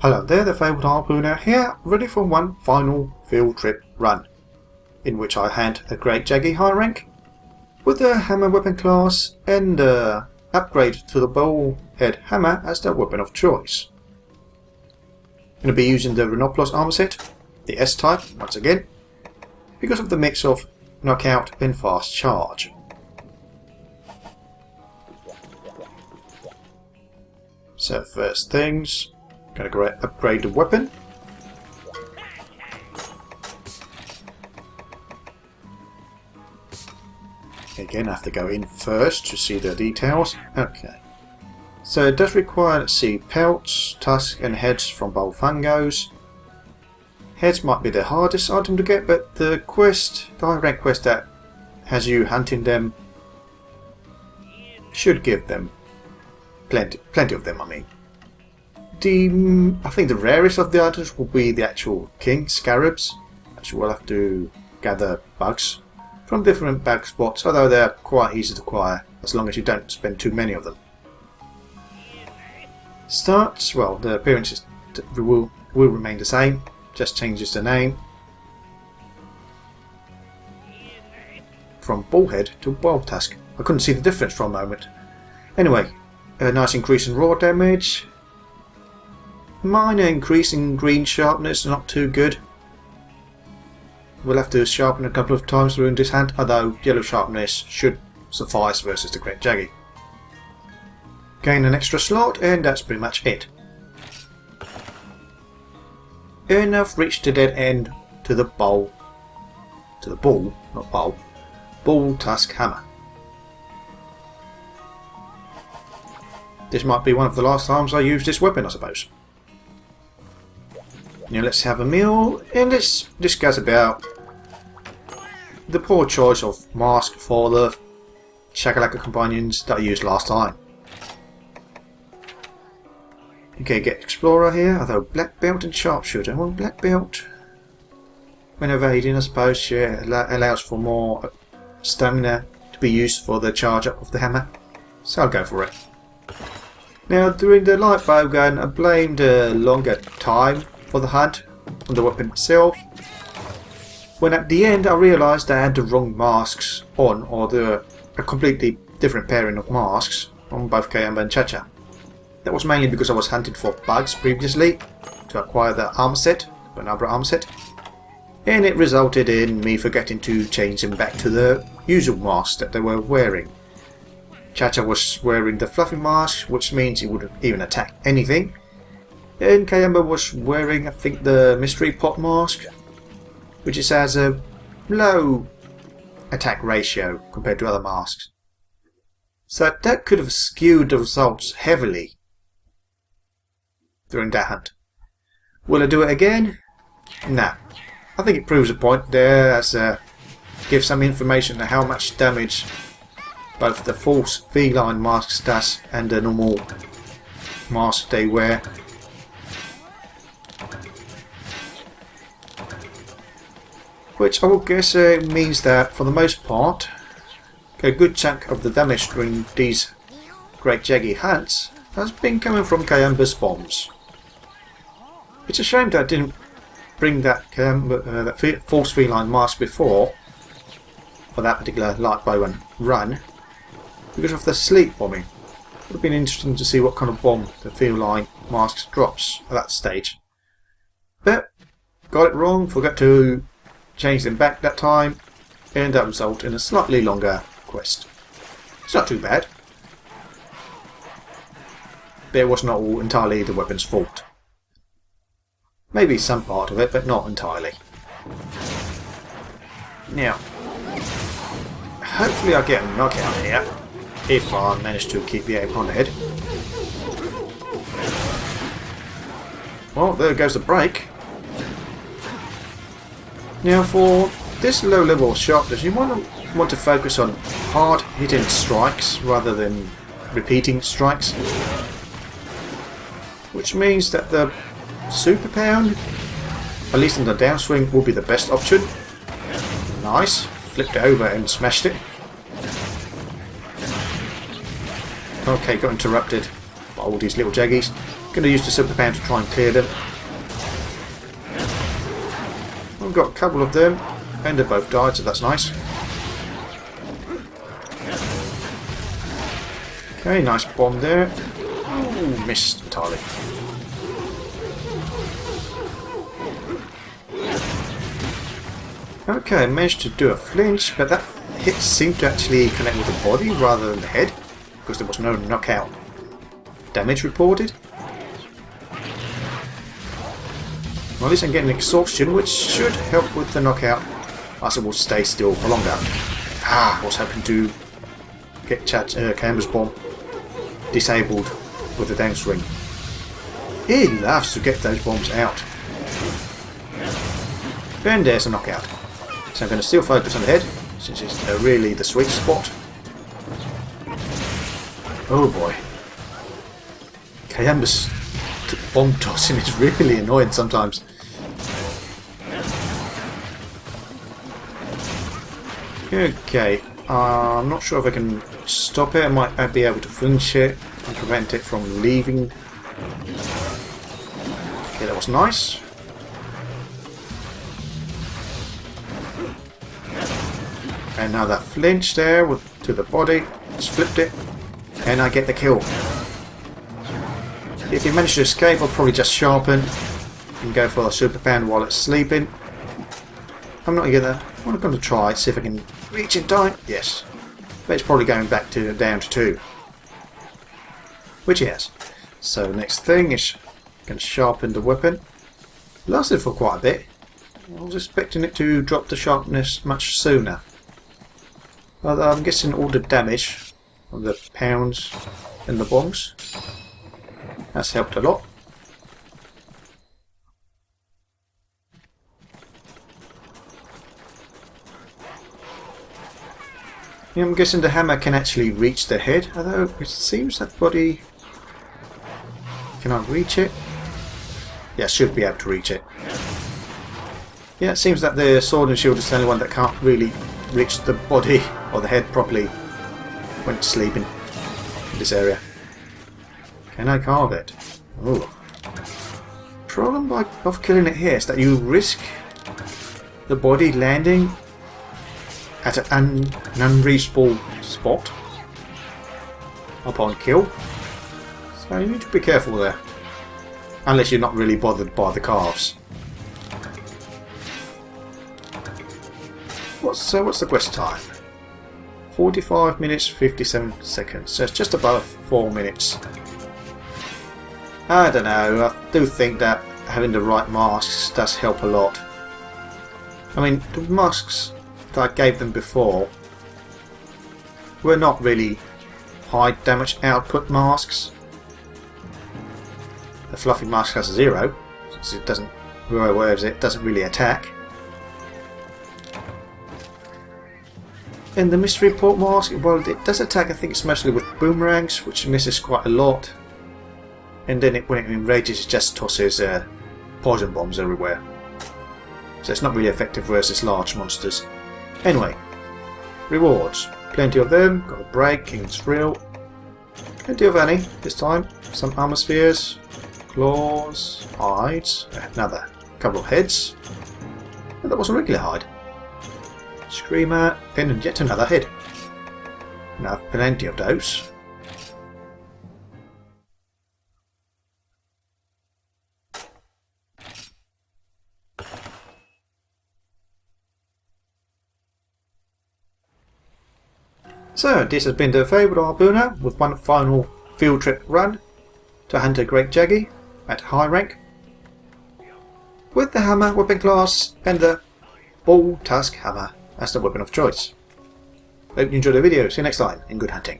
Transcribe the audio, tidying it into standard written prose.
Hello there, the Fabled Harpooner here, ready for one final field trip run, in which I hand a Great Jaggi high rank, with the hammer weapon class and upgrade to the Bull Head Hammer as their weapon of choice. I'm going to be using the Rhinoplos armor set, the S-type once again, because of the mix of knockout and fast charge. So first things, going to upgrade the weapon. Again, I have to go in first to see the details. Okay. So it does require, let's see, pelts, tusks and heads from both fungos. Heads might be the hardest item to get, but the high rank quest that has you hunting them should give them plenty of them, I mean. I think the rarest of the items will be the actual king scarabs, as you will have to gather bugs from different bug spots, although they're quite easy to acquire as long as you don't spend too many of them. Starts, well, the appearances will remain the same, just changes the name from Bullhead to Bull Tusk. I couldn't see the difference for a moment. Anyway, a nice increase in raw damage. Minor increase in green sharpness, not too good. We'll have to sharpen a couple of times during this hunt, although yellow sharpness should suffice versus the Great Jaggi. Gain an extra slot, and that's pretty much it. And I've reached the dead end to the Bull Tusk Hammer. This might be one of the last times I use this weapon, I suppose. Now let's have a meal and let's discuss about the poor choice of mask for the Shakalaka companions that I used last time. Okay, get Explorer here, although Black Belt and Sharpshooter. Well, Black Belt, when evading, I suppose, yeah, allows for more stamina to be used for the charge up of the hammer, so I'll go for it. Now, during the light bow gun, I blamed a longer time for the hunt on the weapon itself, when at the end I realised I had the wrong masks on, or a completely different pairing of masks on both Kayamba and Chacha. That was mainly because I was hunting for bugs previously to acquire the armor set, the Banabra armor set, and it resulted in me forgetting to change them back to the usual masks that they were wearing. Chacha was wearing the fluffy mask, which means he wouldn't even attack anything, and Kayamba was wearing, I think, the mystery pot mask, which has a low attack ratio compared to other masks. So that could have skewed the results heavily during that hunt. Will I do it again? No. I think it proves a point there, as gives some information on how much damage both the false feline masks does and the normal mask they wear. Which I will guess means that, for the most part, a good chunk of the damage during these Great Jaggi hunts has been coming from Kayamba's bombs. It's a shame that I didn't bring that false feline mask before for that particular light bow and run, because of the sleep bombing. It would have been interesting to see what kind of bomb the feline mask drops at that stage. But got it wrong, forgot to change them back that time, and that resulted in a slightly longer quest. It's not too bad, but it was not all entirely the weapon's fault. Maybe some part of it, but not entirely. Now, hopefully I get a knockout here, if I manage to keep the aim on the head. Well, there goes the break. Now, for this low level of sharpness, you want to focus on hard hitting strikes rather than repeating strikes, which means that the Super Pound, at least in the downswing, will be the best option. Nice, flipped it over and smashed it. Okay, got interrupted by all these little Jaggies. Going to use the super pound to try and clear them. We've got a couple of them, and they both died, so that's nice. Okay, nice bomb there. Ooh, missed entirely. Okay, managed to do a flinch, but that hit seemed to actually connect with the body rather than the head, because there was no knockout damage reported. Well, at least I'm getting exhaustion, which should help with the knockout, as it will stay still for longer. Ah, I was hoping to get Camber's bomb disabled with the downswing. He loves to get those bombs out. And there's a knockout. So I'm going to still focus on the head, since it's really the sweet spot. Oh boy. Kayamba's bomb tossing is really annoying sometimes. Okay, I'm not sure if I can stop it. I might be able to flinch it and prevent it from leaving. Okay, that was nice. And now that flinch there to the body, flipped it, and I get the kill. If you manage to escape, I'll probably just sharpen and go for the super pound while it's sleeping. I'm going to try, see if I can reach in time. Yes. But it's probably going back to down to 2. Which it has. So next thing is going to sharpen the weapon. Lasted for quite a bit. I was expecting it to drop the sharpness much sooner. Although I'm guessing all the damage from the pounds and the bombs. That's helped a lot. Yeah, I'm guessing the hammer can actually reach the head, although it seems that body... Can I reach it? Yeah, I should be able to reach it. Yeah, it seems that the sword and shield is the only one that can't really reach the body or the head properly when it's sleeping in this area. Can I carve it? Oh. Problem of killing it here is that you risk the body landing at an unreachable spot upon kill. So you need to be careful there. Unless you're not really bothered by the calves. What's the quest time? 45 minutes 57 seconds. So it's just above 4 minutes. I don't know, I do think that having the right masks does help a lot. I mean, the masks that I gave them before were not really high damage output masks. The fluffy mask has 0, since it doesn't, whoever wears it doesn't really attack. And the mystery port mask, well, it does attack. I think it's mostly with boomerangs, which misses quite a lot. And then when it enrages, it just tosses poison bombs everywhere. So it's not really effective versus large monsters. Anyway, rewards. Plenty of them. Got a break, King's Thrill. Plenty of Annie this time. Some armor spheres, claws, hides, another couple of heads. And that was a regular hide. Screamer, and yet another head. And I have plenty of those. So, this has been the Fabled Harpooner with one final field trip run to hunt a Great Jaggi at high rank with the hammer weapon class and the Bull Tusk Hammer as the weapon of choice. Hope you enjoyed the video. See you next time, and good hunting.